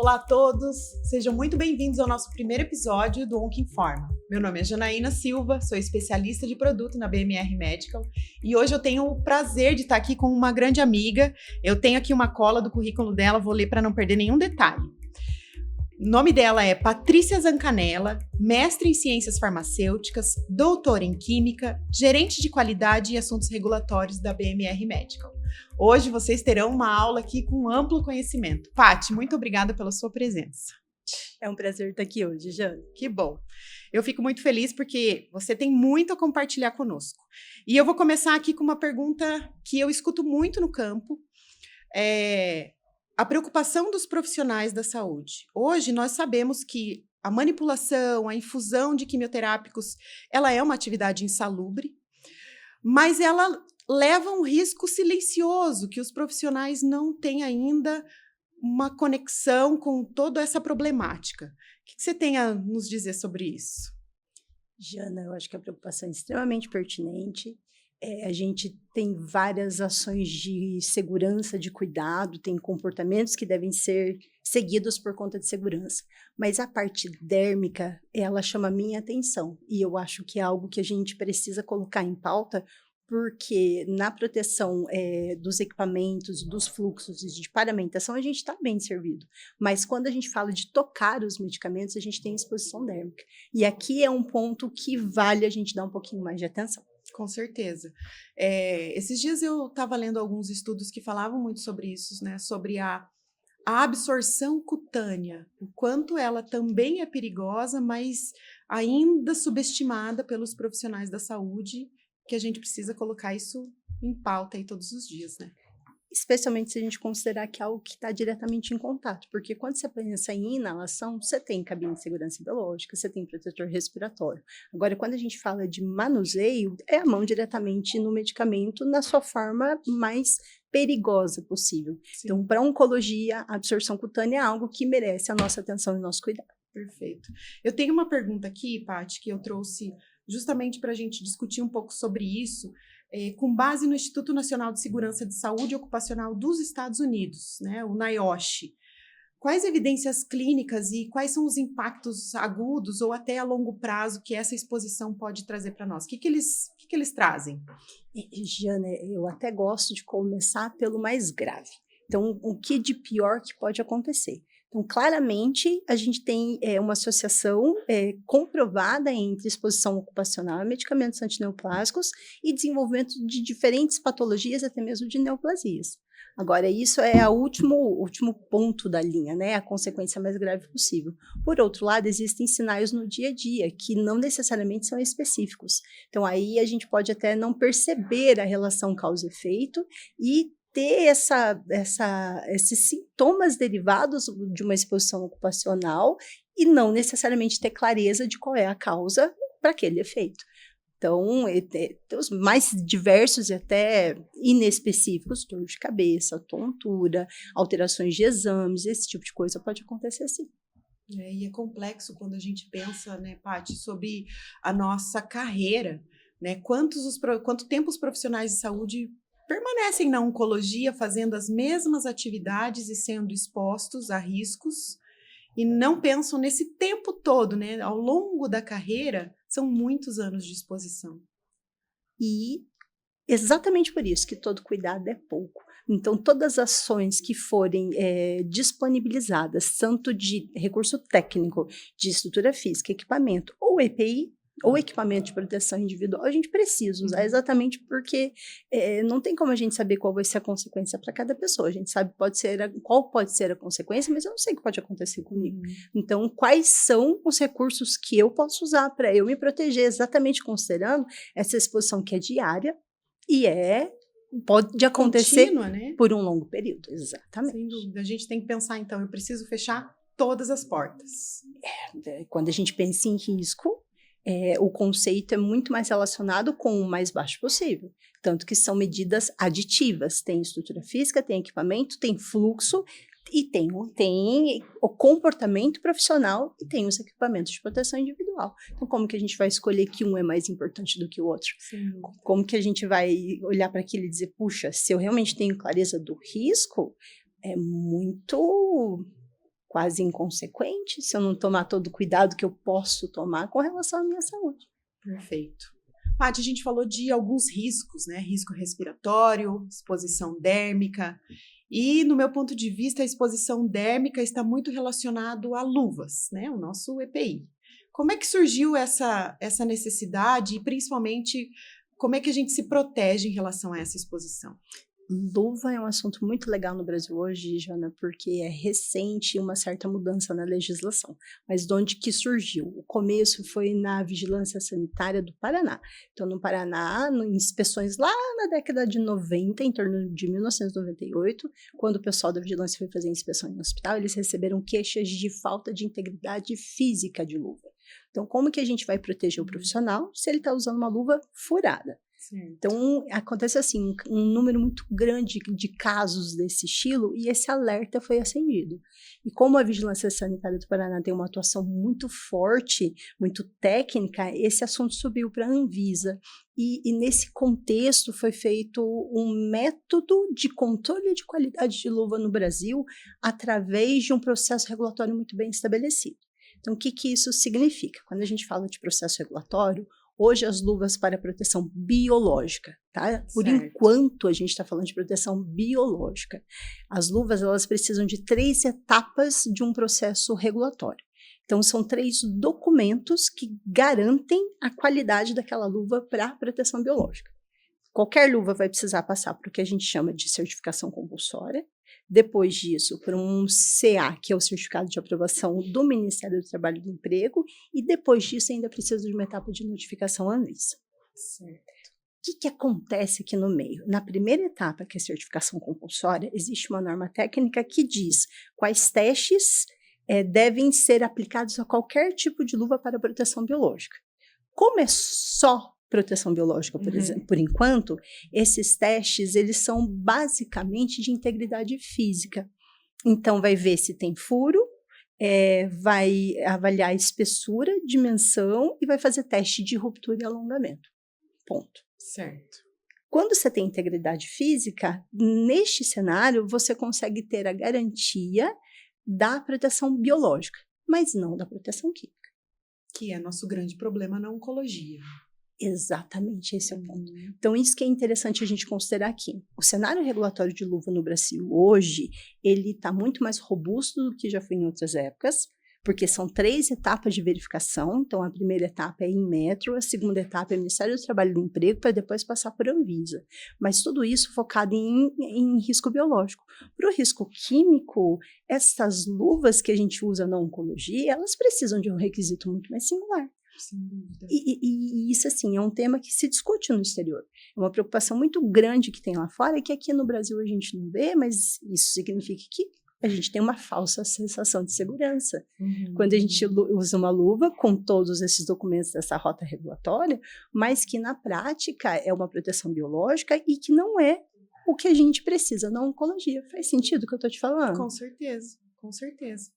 Olá a todos, sejam muito bem-vindos ao nosso primeiro episódio do Onquinforma. Meu nome é Janaína Silva, sou especialista de produto na BMR Medical e hoje eu tenho o prazer de estar aqui com uma grande amiga. Eu tenho aqui uma cola do currículo dela, vou ler para não perder nenhum detalhe. O nome dela é Patrícia Zancanella, mestre em Ciências Farmacêuticas, doutora em Química, gerente de qualidade e assuntos regulatórios da BMR Medical. Hoje vocês terão uma aula aqui com amplo conhecimento. Paty, muito obrigada pela sua presença. É um prazer estar aqui hoje, Jana. Que bom. Eu fico muito feliz porque você tem muito a compartilhar conosco. E eu vou começar aqui com uma pergunta que eu escuto muito no campo. A preocupação dos profissionais da saúde. Hoje, nós sabemos que a manipulação, a infusão de quimioterápicos, ela é uma atividade insalubre, mas ela leva um risco silencioso, que os profissionais não têm ainda uma conexão com toda essa problemática. O que você tem a nos dizer sobre isso? Jana, eu acho que a preocupação é extremamente pertinente. A gente tem várias ações de segurança, de cuidado, tem comportamentos que devem ser seguidos por conta de segurança. Mas a parte dérmica, ela chama a minha atenção. E eu acho que é algo que a gente precisa colocar em pauta, porque na proteção dos equipamentos, dos fluxos e de paramentação, a gente está bem servido. Mas quando a gente fala de tocar os medicamentos, a gente tem exposição dérmica. E aqui é um ponto que vale a gente dar um pouquinho mais de atenção. Com certeza. Esses dias eu estava lendo alguns estudos que falavam muito sobre isso, né? Sobre a absorção cutânea, o quanto ela também é perigosa, mas ainda subestimada pelos profissionais da saúde, que a gente precisa colocar isso em pauta aí todos os dias, né? Especialmente se a gente considerar que é algo que está diretamente em contato, porque quando você pensa em inalação, você tem cabine de segurança biológica, você tem protetor respiratório. Agora, quando a gente fala de manuseio, é a mão diretamente no medicamento na sua forma mais perigosa possível. Sim. Então, para oncologia, a absorção cutânea é algo que merece a nossa atenção e o nosso cuidado. Perfeito. Eu tenho uma pergunta aqui, Paty, que eu trouxe justamente para a gente discutir um pouco sobre isso, com base no Instituto Nacional de Segurança de Saúde Ocupacional dos Estados Unidos, né, o NIOSH. Quais evidências clínicas e quais são os impactos agudos ou até a longo prazo que essa exposição pode trazer para nós? O que eles trazem? Jana, eu até gosto de começar pelo mais grave. Então, o que de pior que pode acontecer? Então, claramente, a gente tem uma associação comprovada entre exposição ocupacional a medicamentos antineoplásicos e desenvolvimento de diferentes patologias, até mesmo de neoplasias. Agora, isso é o último ponto da linha, né? A consequência mais grave possível. Por outro lado, existem sinais no dia a dia que não necessariamente são específicos. Então, aí a gente pode até não perceber a relação causa-efeito e ter esses sintomas derivados de uma exposição ocupacional e não necessariamente ter clareza de qual é a causa para aquele efeito. Então, os mais diversos e até inespecíficos, dor de cabeça, tontura, alterações de exames, esse tipo de coisa pode acontecer sim. E é complexo quando a gente pensa, né, Paty, sobre a nossa carreira, né? Quanto tempo os profissionais de saúde permanecem na oncologia fazendo as mesmas atividades e sendo expostos a riscos e não pensam nesse tempo todo, né? Ao longo da carreira, são muitos anos de exposição. E exatamente por isso que todo cuidado é pouco. Então, todas as ações que forem disponibilizadas, tanto de recurso técnico, de estrutura física, equipamento ou EPI, ou equipamento de proteção individual, a gente precisa usar exatamente porque não tem como a gente saber qual vai ser a consequência para cada pessoa. A gente sabe qual pode ser a consequência, mas eu não sei o que pode acontecer comigo. Então, quais são os recursos que eu posso usar para eu me proteger, exatamente considerando essa exposição que é diária e pode acontecer contínua, né? Por um longo período. Exatamente. Sem dúvida. A gente tem que pensar, então, eu preciso fechar todas as portas. Quando a gente pensa em risco, o conceito é muito mais relacionado com o mais baixo possível. Tanto que são medidas aditivas. Tem estrutura física, tem equipamento, tem fluxo e tem o comportamento profissional e tem os equipamentos de proteção individual. Então, como que a gente vai escolher que um é mais importante do que o outro? Sim. Como que a gente vai olhar para aquilo e dizer, puxa, se eu realmente tenho clareza do risco, é muito quase inconsequente se eu não tomar todo o cuidado que eu posso tomar com relação à minha saúde. Perfeito. Paty, a gente falou de alguns riscos, né? Risco respiratório, exposição dérmica. E, no meu ponto de vista, a exposição dérmica está muito relacionado a luvas, né? O nosso EPI. Como é que surgiu essa necessidade e, principalmente, como é que a gente se protege em relação a essa exposição? Luva é um assunto muito legal no Brasil hoje, Jana, porque é recente uma certa mudança na legislação. Mas de onde que surgiu? O começo foi na Vigilância Sanitária do Paraná. Então, no Paraná, em inspeções lá na década de 90, em torno de 1998, quando o pessoal da Vigilância foi fazer inspeção em hospital, eles receberam queixas de falta de integridade física de luva. Então, como que a gente vai proteger o profissional se ele está usando uma luva furada? Certo. Então, acontece assim, um número muito grande de casos desse estilo e esse alerta foi acendido. E como a Vigilância Sanitária do Paraná tem uma atuação muito forte, muito técnica, esse assunto subiu para a Anvisa. E nesse contexto foi feito um método de controle de qualidade de luva no Brasil através de um processo regulatório muito bem estabelecido. Então, o que isso significa? Quando a gente fala de processo regulatório, hoje as luvas para proteção biológica, tá? Por enquanto a gente está falando de proteção biológica. As luvas, elas precisam de 3 etapas de um processo regulatório. Então, são 3 documentos que garantem a qualidade daquela luva para proteção biológica. Qualquer luva vai precisar passar por o que a gente chama de certificação compulsória. Depois disso, por um CA, que é o Certificado de Aprovação do Ministério do Trabalho e do Emprego, e depois disso ainda precisa de uma etapa de notificação à Anvisa. Certo. O que acontece aqui no meio? Na primeira etapa, que é a certificação compulsória, existe uma norma técnica que diz quais testes devem ser aplicados a qualquer tipo de luva para proteção biológica. Como é só proteção biológica, por exemplo, por enquanto, esses testes, eles são basicamente de integridade física. Então, vai ver se tem furo, vai avaliar a espessura, dimensão e vai fazer teste de ruptura e alongamento. Ponto. Certo. Quando você tem integridade física, neste cenário, você consegue ter a garantia da proteção biológica, mas não da proteção química. Que é nosso grande problema na oncologia. Exatamente, esse é o ponto. Então, isso que é interessante a gente considerar aqui. O cenário regulatório de luva no Brasil hoje, ele está muito mais robusto do que já foi em outras épocas, porque são 3 etapas de verificação. Então, a primeira etapa é Inmetro, a segunda etapa é Ministério do Trabalho e do Emprego, para depois passar por Anvisa. Mas tudo isso focado em risco biológico. Para o risco químico, essas luvas que a gente usa na oncologia, elas precisam de um requisito muito mais singular. Sem dúvida. E isso, assim, é um tema que se discute no exterior. É uma preocupação muito grande que tem lá fora e que aqui no Brasil a gente não vê, mas isso significa que a gente tem uma falsa sensação de segurança. Quando a gente usa uma luva com todos esses documentos dessa rota regulatória, mas que na prática é uma proteção biológica e que não é o que a gente precisa na oncologia. Faz sentido o que eu estou te falando? Com certeza, com certeza.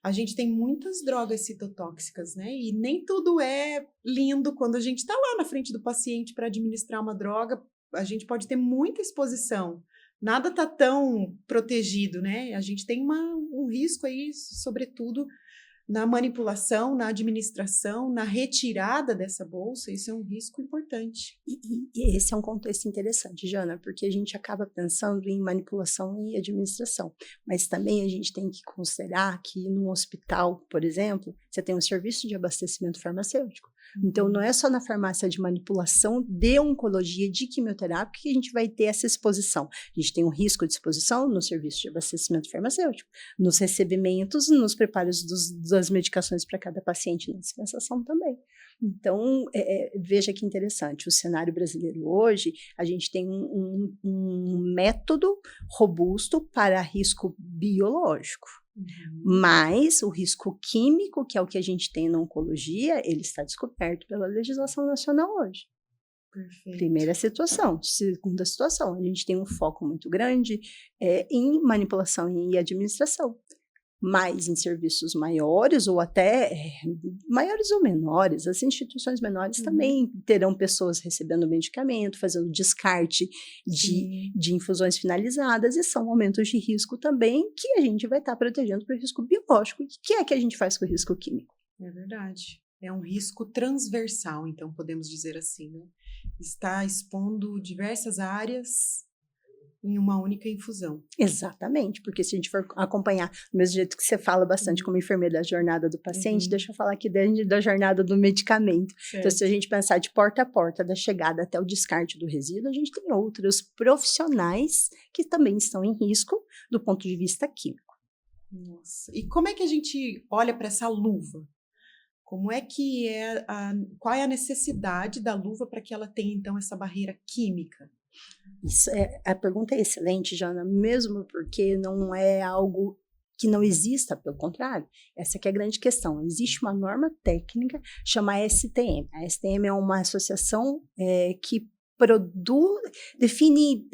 A gente tem muitas drogas citotóxicas, né? E nem tudo é lindo quando a gente está lá na frente do paciente para administrar uma droga. A gente pode ter muita exposição. Nada está tão protegido, né? A gente tem um risco aí, sobretudo na manipulação, na administração, na retirada dessa bolsa. Isso é um risco importante. E esse é um contexto interessante, Jana, porque a gente acaba pensando em manipulação e administração, mas também a gente tem que considerar que num hospital, por exemplo, você tem um serviço de abastecimento farmacêutico. Então, não é só na farmácia de manipulação de oncologia, de quimioterápica, que a gente vai ter essa exposição. A gente tem um risco de exposição no serviço de abastecimento farmacêutico, nos recebimentos, nos preparos das medicações para cada paciente, na dispensação também. Então, veja que interessante, o cenário brasileiro hoje, a gente tem um método robusto para risco biológico. Mas o risco químico, que é o que a gente tem na oncologia, ele está descoberto pela legislação nacional hoje. Perfeito. Primeira situação. Segunda situação, a gente tem um foco muito grande em manipulação e administração. Mas em serviços maiores ou até maiores ou menores, as instituições menores também terão pessoas recebendo medicamento, fazendo descarte de infusões finalizadas, e são momentos de risco também que a gente vai estar protegendo para o risco biológico. O que é que a gente faz com o risco químico? É verdade. É um risco transversal, então podemos dizer assim, né? Está expondo diversas áreas em uma única infusão. Exatamente, porque se a gente for acompanhar, do mesmo jeito que você fala bastante como enfermeira da jornada do paciente, deixa eu falar aqui da jornada do medicamento. Certo. Então, se a gente pensar de porta a porta, da chegada até o descarte do resíduo, a gente tem outros profissionais que também estão em risco do ponto de vista químico. Nossa, e como é que a gente olha para essa luva? Como é que qual é a necessidade da luva para que ela tenha, então, essa barreira química? A pergunta é excelente, Jana, mesmo porque não é algo que não exista, pelo contrário, essa que é a grande questão. Existe uma norma técnica chamada STM. A STM é uma associação que define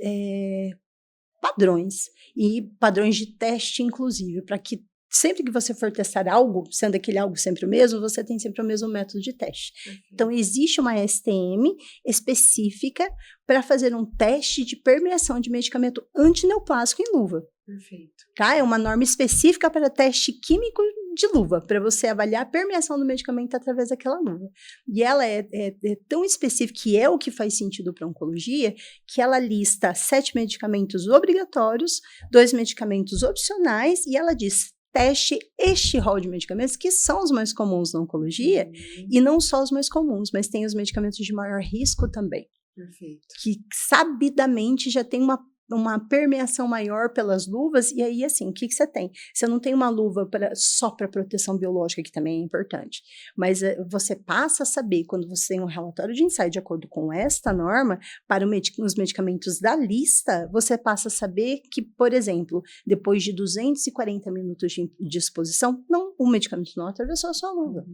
padrões, e padrões de teste, inclusive, para que sempre que você for testar algo, sendo aquele algo sempre o mesmo, você tem sempre o mesmo método de teste. Então, existe uma STM específica para fazer um teste de permeação de medicamento antineoplásico em luva. Perfeito. Tá? É uma norma específica para teste químico de luva, para você avaliar a permeação do medicamento através daquela luva. E ela é tão específica, que é o que faz sentido para oncologia, que ela lista 7 medicamentos obrigatórios, 2 medicamentos opcionais, e ela diz: teste este rol de medicamentos que são os mais comuns na oncologia, e não só os mais comuns, mas tem os medicamentos de maior risco também. Perfeito. Que sabidamente já tem uma permeação maior pelas luvas, e aí, assim, o que você tem? Você não tem uma luva só para proteção biológica, que também é importante, mas você passa a saber, quando você tem um relatório de ensaio de acordo com esta norma, para os medicamentos da lista, você passa a saber que, por exemplo, depois de 240 minutos de exposição, o medicamento não atravessou a sua luva.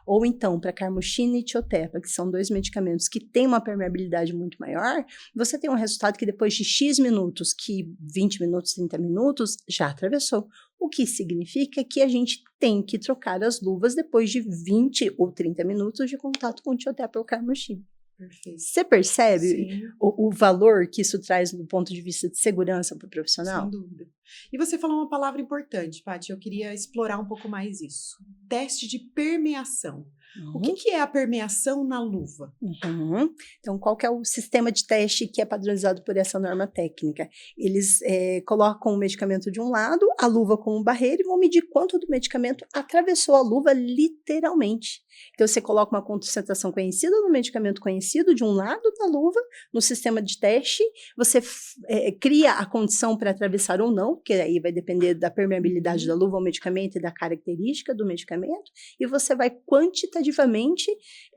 Ou então, para carmoxina e tiotepa, que são 2 medicamentos que têm uma permeabilidade muito maior, você tem um resultado que depois de X minutos, que 20 minutos, 30 minutos, já atravessou. O que significa que a gente tem que trocar as luvas depois de 20 ou 30 minutos de contato com o tiotepa ou carmoxina. Perfeito. Você percebe o valor que isso traz do ponto de vista de segurança para o profissional? Sem dúvida. E você falou uma palavra importante, Paty, eu queria explorar um pouco mais isso. Teste de permeação. O que é a permeação na luva? Então, qual que é o sistema de teste que é padronizado por essa norma técnica? Eles colocam o medicamento de um lado, a luva como barreira, e vão medir quanto do medicamento atravessou a luva literalmente. Então, você coloca uma concentração conhecida do medicamento conhecido de um lado da luva, no sistema de teste, você cria a condição para atravessar ou não, porque aí vai depender da permeabilidade da luva ao medicamento e da característica do medicamento, e você vai quantitativamente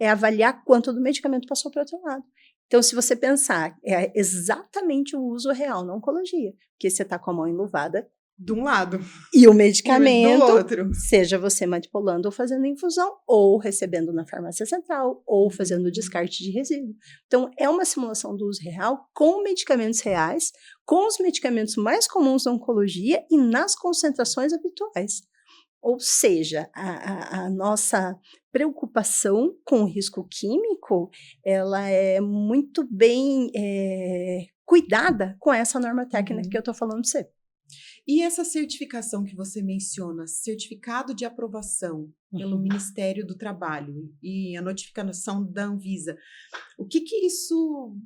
avaliar quanto do medicamento passou para o outro lado. Então, se você pensar, é exatamente o uso real na oncologia, porque você está com a mão enluvada de um lado e o medicamento, do outro, seja você manipulando ou fazendo infusão, ou recebendo na farmácia central, ou fazendo descarte de resíduo. Então, é uma simulação do uso real com medicamentos reais, com os medicamentos mais comuns na oncologia e nas concentrações habituais. Ou seja, a nossa preocupação com o risco químico, ela é muito bem cuidada com essa norma técnica que eu estou falando de você. E essa certificação que você menciona, certificado de aprovação pelo Ministério do Trabalho e a notificação da Anvisa, o que isso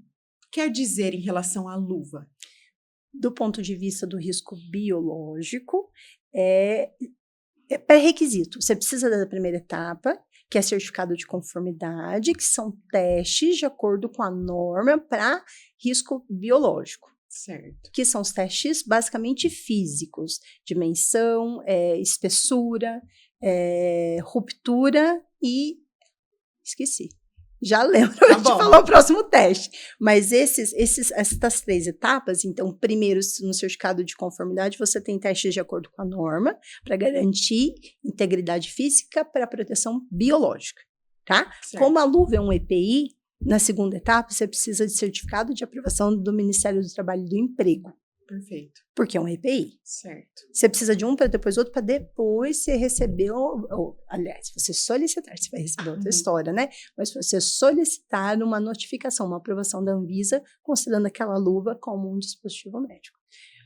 quer dizer em relação à luva? Do ponto de vista do risco biológico, é pré-requisito. Você precisa da primeira etapa, que é certificado de conformidade, que são testes de acordo com a norma para risco biológico. Certo. Que são os testes basicamente físicos, dimensão, espessura, ruptura e... esqueci. Já lembro de falar o próximo teste. Mas essas 3 etapas, então, primeiro, no certificado de conformidade, você tem testes de acordo com a norma, para garantir integridade física para proteção biológica, tá? Certo. Como a luva é um EPI, na segunda etapa, você precisa de certificado de aprovação do Ministério do Trabalho e do Emprego. Perfeito. Porque é um EPI. Certo. Você precisa de um para depois outro, para depois você receber, aliás, você solicitar, você vai receber outra história, né? Mas você solicitar uma notificação, uma aprovação da Anvisa, considerando aquela luva como um dispositivo médico.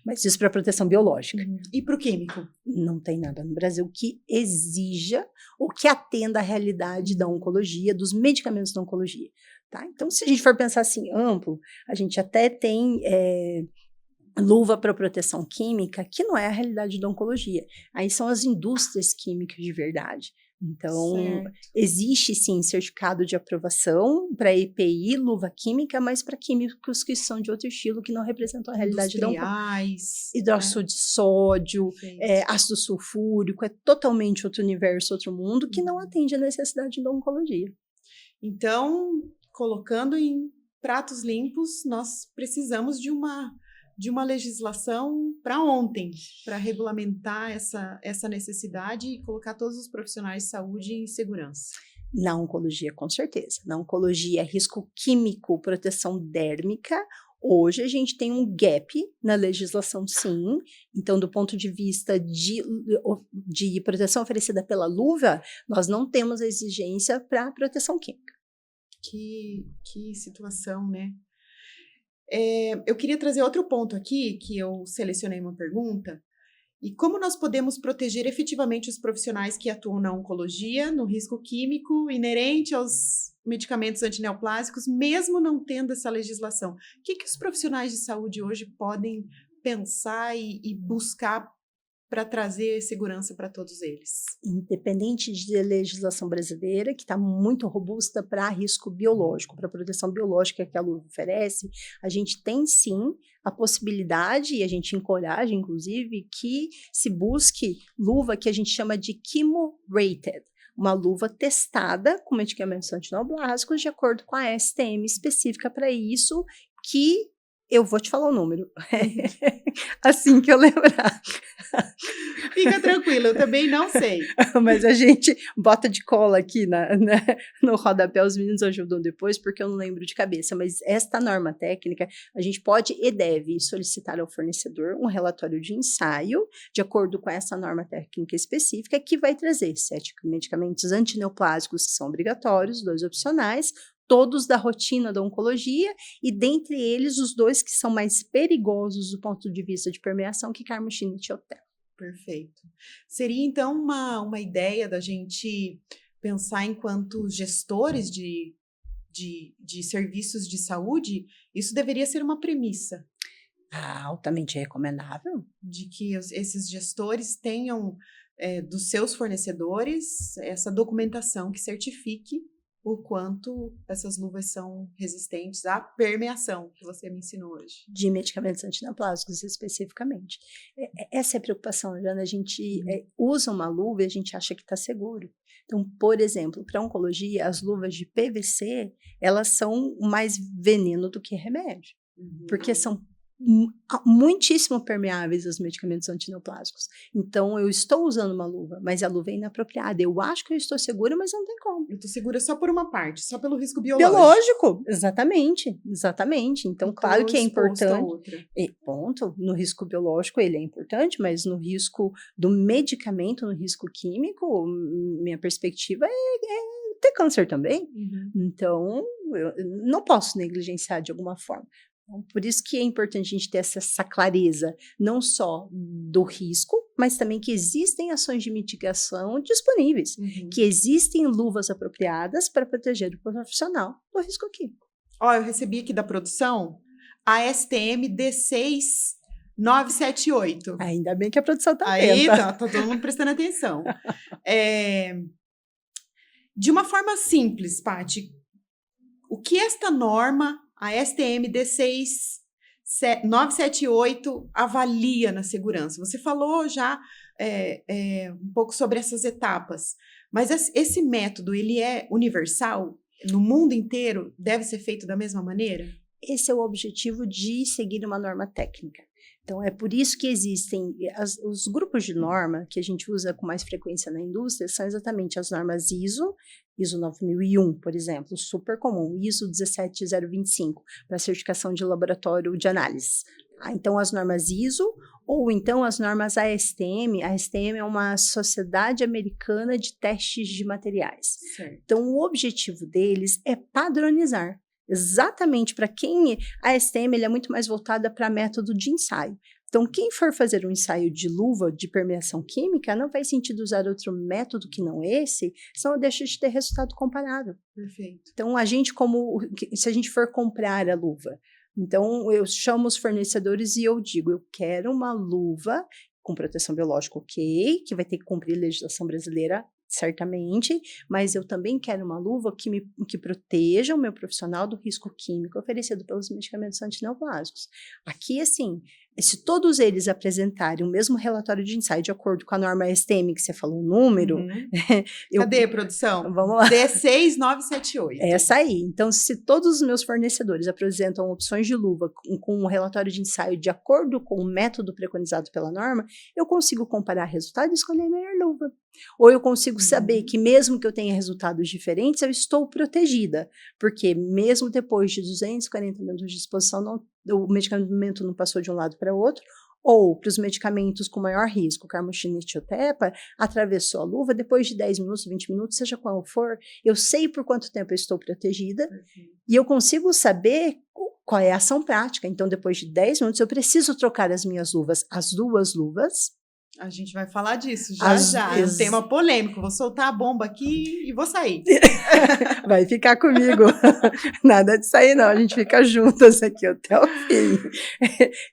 Mas isso para proteção biológica. E para o químico? Não tem nada no Brasil que exija ou que atenda à realidade da oncologia, dos medicamentos da oncologia. Tá? Então, se a gente for pensar assim, amplo, a gente até tem luva para proteção química, que não é a realidade da oncologia. Aí são as indústrias químicas de verdade. Então, existe sim certificado de aprovação para EPI, luva química, mas para químicos que são de outro estilo, que não representam a realidade da oncologia. Hidróxido de sódio, ácido sulfúrico, é totalmente outro universo, outro mundo, que não atende a necessidade da oncologia. Então, colocando em pratos limpos, nós precisamos de uma legislação para ontem, para regulamentar essa necessidade e colocar todos os profissionais de saúde em segurança. Na oncologia, com certeza. Na oncologia, risco químico, proteção dérmica. Hoje a gente tem um gap na legislação, sim. Então, do ponto de vista de proteção oferecida pela luva, nós não temos a exigência para proteção química. Que situação, né? Eu queria trazer outro ponto aqui, que eu selecionei uma pergunta. E como nós podemos proteger efetivamente os profissionais que atuam na oncologia, no risco químico inerente aos medicamentos antineoplásicos, mesmo não tendo essa legislação? O que os profissionais de saúde hoje podem pensar e buscar para trazer segurança para todos eles? Independente de legislação brasileira, que está muito robusta para risco biológico, para proteção biológica que a luva oferece, a gente tem sim a possibilidade, e a gente encoraja, inclusive, que se busque luva que a gente chama de chemo-rated, uma luva testada com medicamentos antineoplásicos de acordo com a STM específica para isso, que eu vou te falar o número, assim que eu lembrar. Fica tranquilo, eu também não sei. Mas a gente bota de cola aqui no rodapé, os meninos ajudam depois, porque eu não lembro de cabeça. Mas esta norma técnica, a gente pode e deve solicitar ao fornecedor um relatório de ensaio, de acordo com essa norma técnica específica, que vai trazer 7 medicamentos antineoplásicos que são obrigatórios, 2 opcionais, todos da rotina da oncologia, e dentre eles os 2 que são mais perigosos do ponto de vista de permeação, que carmoxina e tiotel. Perfeito. Seria, então, uma ideia da gente pensar enquanto gestores de serviços de saúde, isso deveria ser uma premissa. Altamente recomendável. De que esses gestores tenham dos seus fornecedores essa documentação que certifique o quanto essas luvas são resistentes à permeação que você me ensinou hoje. De medicamentos antineoplásicos, especificamente. Essa é a preocupação, Jana. A gente usa uma luva e a gente acha que está seguro. Então, por exemplo, para oncologia, as luvas de PVC, elas são mais veneno do que remédio. Porque são muitíssimo permeáveis aos medicamentos antineoplásicos. Então, eu estou usando uma luva, mas a luva é inapropriada. Eu acho que eu estou segura, mas não tem como. Eu estou segura só por uma parte, só pelo risco biológico. Biológico, exatamente. Então, claro que é importante. Ponto. No risco biológico, ele é importante, mas no risco do medicamento, no risco químico, minha perspectiva é ter câncer também. Então, eu não posso negligenciar de alguma forma. Então, por isso que é importante a gente ter essa clareza, não só do risco, mas também que existem ações de mitigação disponíveis, que existem luvas apropriadas para proteger o profissional do risco químico. Eu recebi aqui da produção a STM D6978. Ainda bem que a produção está atenta. Aí tá atenta. todo mundo prestando atenção. De uma forma simples, Paty, o que esta norma, a STM D6978, avalia na segurança? Você falou já um pouco sobre essas etapas, mas esse método, ele é universal? No mundo inteiro deve ser feito da mesma maneira? Esse é o objetivo de seguir uma norma técnica. Então, é por isso que existem os grupos de norma que a gente usa com mais frequência na indústria, são exatamente as normas ISO 9001, por exemplo, super comum, ISO 17025, para certificação de laboratório de análise. Então, as normas ISO ou então as normas ASTM. A ASTM é uma sociedade americana de testes de materiais. Certo. Então, o objetivo deles é padronizar. Exatamente para quem... A ASTM ele é muito mais voltada para método de ensaio. Então, quem for fazer um ensaio de luva de permeação química, não faz sentido usar outro método que não esse, senão deixa de ter resultado comparado. Perfeito. Então, se a gente for comprar a luva, então eu chamo os fornecedores e eu digo, eu quero uma luva com proteção biológica ok, que vai ter que cumprir a legislação brasileira, certamente, mas eu também quero uma luva que proteja o meu profissional do risco químico oferecido pelos medicamentos antineoplásicos. Aqui, assim, se todos eles apresentarem o mesmo relatório de ensaio de acordo com a norma STM, que você falou o número... Cadê, produção? Vamos lá. D6978. Essa aí. Então, se todos os meus fornecedores apresentam opções de luva com um relatório de ensaio de acordo com o método preconizado pela norma, eu consigo comparar resultados e escolher a melhor luva. Ou eu consigo saber que mesmo que eu tenha resultados diferentes, eu estou protegida, porque mesmo depois de 240 minutos de exposição, o medicamento não passou de um lado para o outro, ou para os medicamentos com maior risco, carmoxina e tiotepa, atravessou a luva, depois de 10 minutos, 20 minutos, seja qual for, eu sei por quanto tempo eu estou protegida, e eu consigo saber qual é a ação prática. Então, depois de 10 minutos, eu preciso trocar as minhas luvas, as duas luvas. A gente vai falar disso já. É um tema polêmico. Vou soltar a bomba aqui e vou sair. Vai ficar comigo. Nada de sair, não. A gente fica juntas aqui até o fim.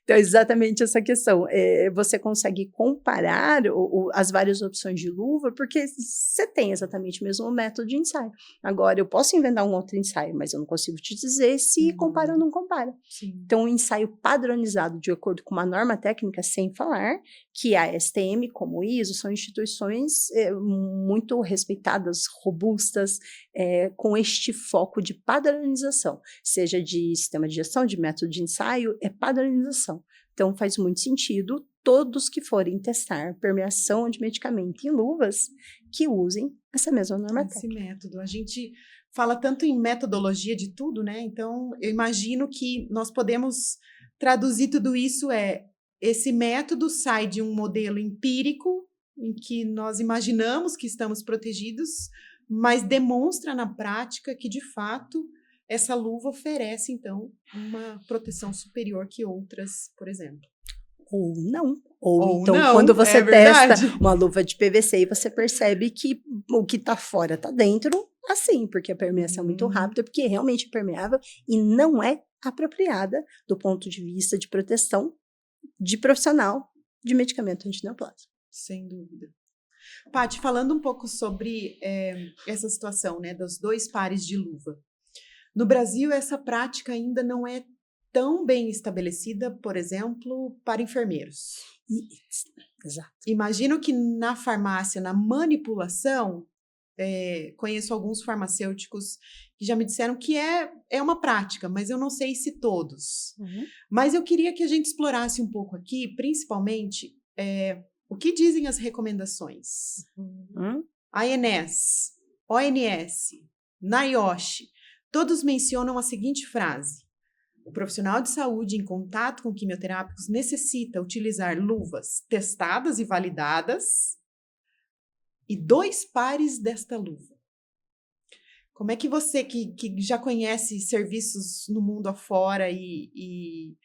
Então, exatamente essa questão. Você consegue comparar as várias opções de luva, porque você tem exatamente o mesmo método de ensaio. Agora, eu posso inventar um outro ensaio, mas eu não consigo te dizer se compara ou não compara. Sim. Então, um ensaio padronizado de acordo com uma norma técnica, sem falar que a STM, como o ISO, são instituições muito respeitadas, robustas, com este foco de padronização, seja de sistema de gestão, de método de ensaio, é padronização. Então, faz muito sentido todos que forem testar permeação de medicamento em luvas que usem essa mesma norma técnica. Esse método. A gente fala tanto em metodologia de tudo, né? Então, eu imagino que nós podemos traduzir tudo isso esse método sai de um modelo empírico, em que nós imaginamos que estamos protegidos, mas demonstra na prática que, de fato, essa luva oferece, então, uma proteção superior que outras, por exemplo. Ou não. Ou então, não, quando você testa verdade. uma luva de PVC e você percebe que o que está fora está dentro, assim, porque a permeação é muito rápida, porque é realmente permeável e não é apropriada do ponto de vista de proteção de profissional de medicamento antineoplásico. Sem dúvida. Paty, falando um pouco sobre essa situação, né, dos 2 pares de luva. No Brasil, essa prática ainda não é tão bem estabelecida, por exemplo, para enfermeiros. Exato. Imagino que na farmácia, na manipulação, conheço alguns farmacêuticos que já me disseram que é uma prática, mas eu não sei se todos. Mas eu queria que a gente explorasse um pouco aqui, principalmente, o que dizem as recomendações. ANS, ONS, NIOSH, todos mencionam a seguinte frase: o profissional de saúde em contato com quimioterápicos necessita utilizar luvas testadas e validadas e 2 pares desta luva. Como é que você, que já conhece serviços no mundo afora e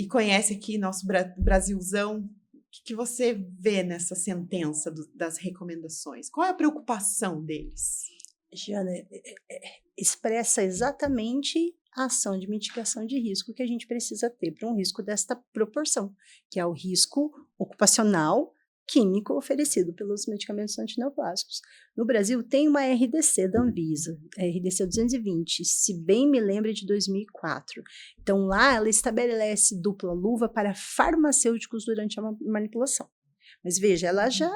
conhece aqui nosso Brasilzão, o que você vê nessa sentença das recomendações? Qual é a preocupação deles? Giana, expressa exatamente a ação de mitigação de risco que a gente precisa ter para um risco desta proporção, que é o risco ocupacional químico oferecido pelos medicamentos antineoplásicos. No Brasil, tem uma RDC da Anvisa, a RDC 220, se bem me lembro, de 2004. Então, lá ela estabelece dupla luva para farmacêuticos durante a manipulação. Mas veja, ela já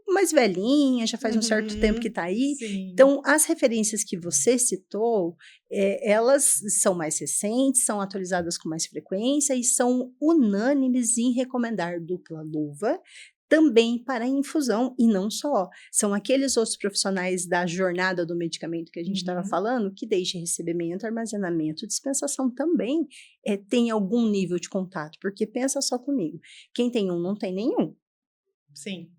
mais velhinha, já faz um certo tempo que está aí. Sim. Então, as referências que você citou, elas são mais recentes, são atualizadas com mais frequência e são unânimes em recomendar dupla luva, também para a infusão, e não só. São aqueles outros profissionais da jornada do medicamento que a gente estava falando, que desde recebimento, armazenamento, dispensação também tem algum nível de contato, porque pensa só comigo, quem tem um não tem nenhum. Sim.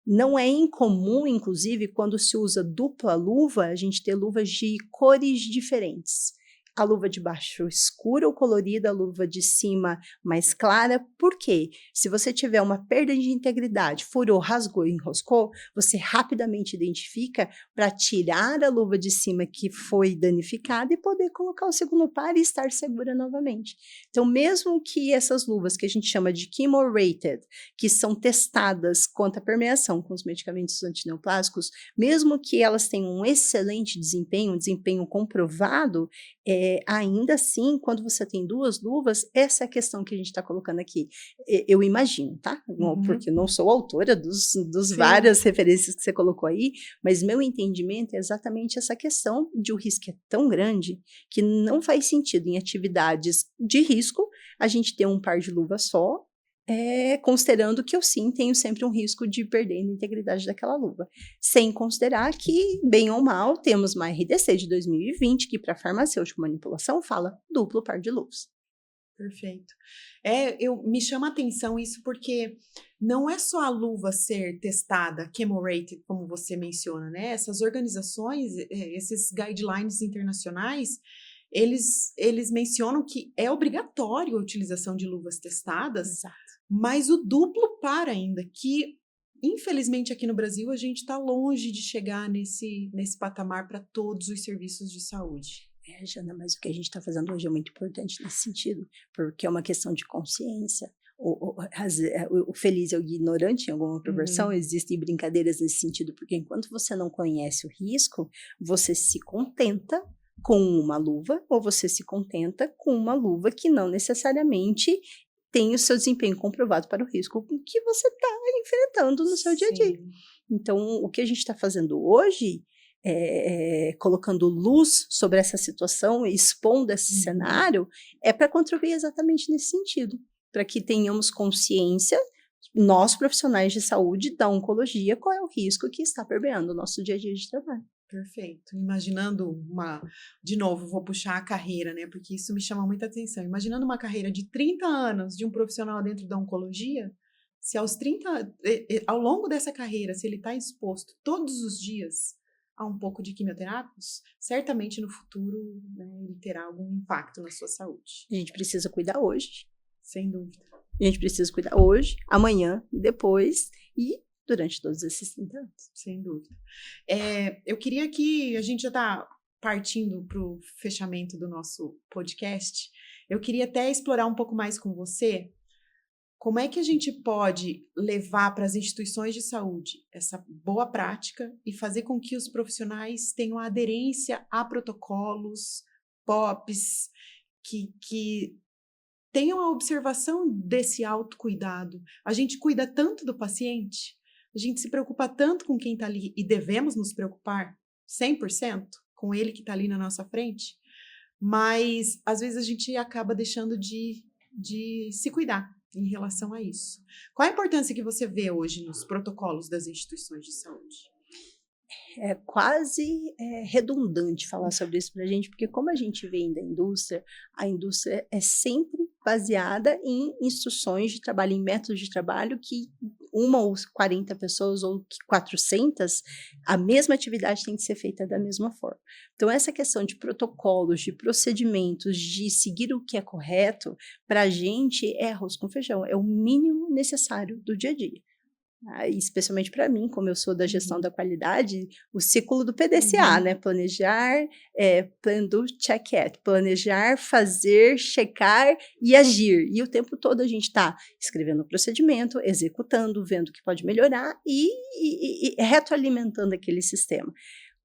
Não é incomum, inclusive, quando se usa dupla luva, a gente ter luvas de cores diferentes. A luva de baixo escura ou colorida, a luva de cima mais clara. Por quê? Se você tiver uma perda de integridade, furou, rasgou e enroscou, você rapidamente identifica para tirar a luva de cima que foi danificada e poder colocar o segundo par e estar segura novamente. Então, mesmo que essas luvas que a gente chama de chemo-rated, que são testadas contra a permeação com os medicamentos antineoplásicos, mesmo que elas tenham um excelente desempenho, um desempenho comprovado, ainda assim, quando você tem duas luvas, essa é a questão que a gente está colocando aqui. Eu imagino, tá? Porque eu não sou autora dos várias referências que você colocou aí, mas meu entendimento é exatamente essa questão de o risco é tão grande que não faz sentido em atividades de risco a gente ter um par de luvas só, considerando que eu sim tenho sempre um risco de perder a integridade daquela luva. Sem considerar que, bem ou mal, temos uma RDC de 2020 que para farmacêutico manipulação fala duplo par de luvas. Perfeito. Me chama a atenção isso porque não é só a luva ser testada, chemo-rated, como você menciona, né? Essas organizações, esses guidelines internacionais, eles mencionam que é obrigatório a utilização de luvas testadas. Exato. Mas o duplo par ainda, que infelizmente aqui no Brasil a gente está longe de chegar nesse patamar para todos os serviços de saúde. Jana, mas o que a gente está fazendo hoje é muito importante nesse sentido, porque é uma questão de consciência. O feliz é o ignorante em alguma proporção, existem brincadeiras nesse sentido, porque enquanto você não conhece o risco, você se contenta com uma luva, ou você se contenta com uma luva que não necessariamente tem o seu desempenho comprovado para o risco que você está enfrentando no seu dia a dia. Então, o que a gente está fazendo hoje, colocando luz sobre essa situação, expondo esse cenário, é para contribuir exatamente nesse sentido, para que tenhamos consciência, nós profissionais de saúde da oncologia, qual é o risco que está permeando o nosso dia a dia de trabalho. Perfeito. Imaginando de novo, vou puxar a carreira, né? Porque isso me chama muita atenção. Imaginando uma carreira de 30 anos de um profissional dentro da oncologia, se ao longo dessa carreira, se ele está exposto todos os dias a um pouco de quimioterápicos, certamente no futuro, né, ele terá algum impacto na sua saúde. A gente precisa cuidar hoje. Sem dúvida. A gente precisa cuidar hoje, amanhã, depois e durante todos esses 30 anos. Sem dúvida. Eu queria que a gente já está partindo para o fechamento do nosso podcast. Eu queria até explorar um pouco mais com você como é que a gente pode levar para as instituições de saúde essa boa prática e fazer com que os profissionais tenham aderência a protocolos, POPs, que tenham a observação desse autocuidado. A gente cuida tanto do paciente, a gente se preocupa tanto com quem está ali e devemos nos preocupar 100% com ele que está ali na nossa frente, mas às vezes a gente acaba deixando de se cuidar em relação a isso. Qual a importância que você vê hoje nos protocolos das instituições de saúde? É quase redundante falar sobre isso para a gente, porque como a gente vem da indústria, a indústria é sempre baseada em instruções de trabalho, em métodos de trabalho que uma ou 40 pessoas ou 400, a mesma atividade tem que ser feita da mesma forma. Então, essa questão de protocolos, de procedimentos, de seguir o que é correto, para a gente é arroz com feijão, é o mínimo necessário do dia a dia. Especialmente para mim, como eu sou da gestão da qualidade, o ciclo do PDCA, né? Planejar, plan do check it, planejar, fazer, checar e agir. E o tempo todo a gente está escrevendo o procedimento, executando, vendo o que pode melhorar e retroalimentando aquele sistema.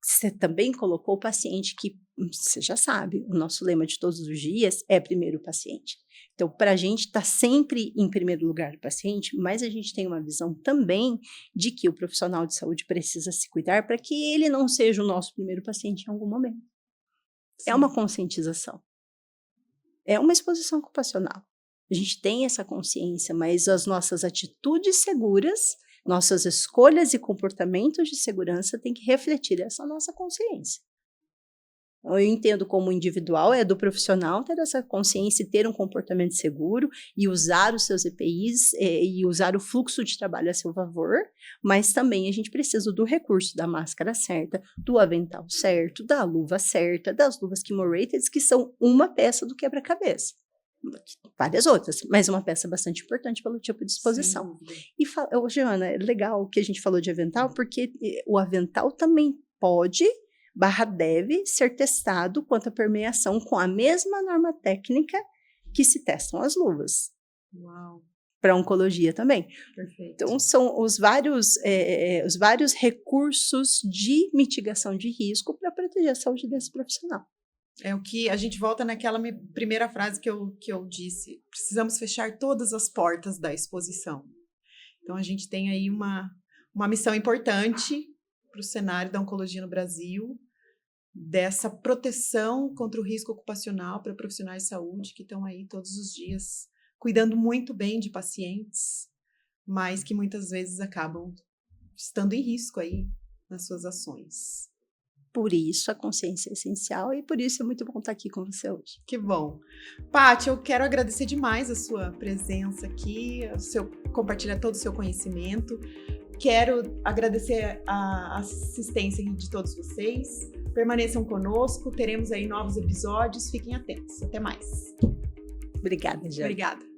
Você também colocou o paciente que, você já sabe, o nosso lema de todos os dias é primeiro o paciente. Então, para a gente está sempre em primeiro lugar o paciente, mas a gente tem uma visão também de que o profissional de saúde precisa se cuidar para que ele não seja o nosso primeiro paciente em algum momento. Sim. É uma conscientização. É uma exposição ocupacional. A gente tem essa consciência, mas as nossas atitudes seguras, nossas escolhas e comportamentos de segurança têm que refletir essa nossa consciência. Eu entendo como individual, é do profissional ter essa consciência e ter um comportamento seguro e usar os seus EPIs e usar o fluxo de trabalho a seu favor, mas também a gente precisa do recurso da máscara certa, do avental certo, da luva certa, das luvas Chemo-Rated, que são uma peça do quebra-cabeça. Várias outras, mas uma peça bastante importante pelo tipo de exposição. E, Joana, é legal que a gente falou de avental, porque o avental também deve ser testado quanto à permeação com a mesma norma técnica que se testam as luvas. Uau! Para oncologia também. Perfeito. Então, são os vários recursos de mitigação de risco para proteger a saúde desse profissional. É o que a gente volta naquela primeira frase que eu disse. Precisamos fechar todas as portas da exposição. Então, a gente tem aí uma missão importante para o cenário da oncologia no Brasil, dessa proteção contra o risco ocupacional para profissionais de saúde que estão aí todos os dias cuidando muito bem de pacientes, mas que muitas vezes acabam estando em risco aí nas suas ações. Por isso a consciência é essencial e por isso é muito bom estar aqui com você hoje. Que bom. Paty, eu quero agradecer demais a sua presença aqui, compartilhar todo o seu conhecimento. Quero agradecer a assistência de todos vocês. Permaneçam conosco, teremos aí novos episódios. Fiquem atentos. Até mais. Obrigada, Jane. Obrigada.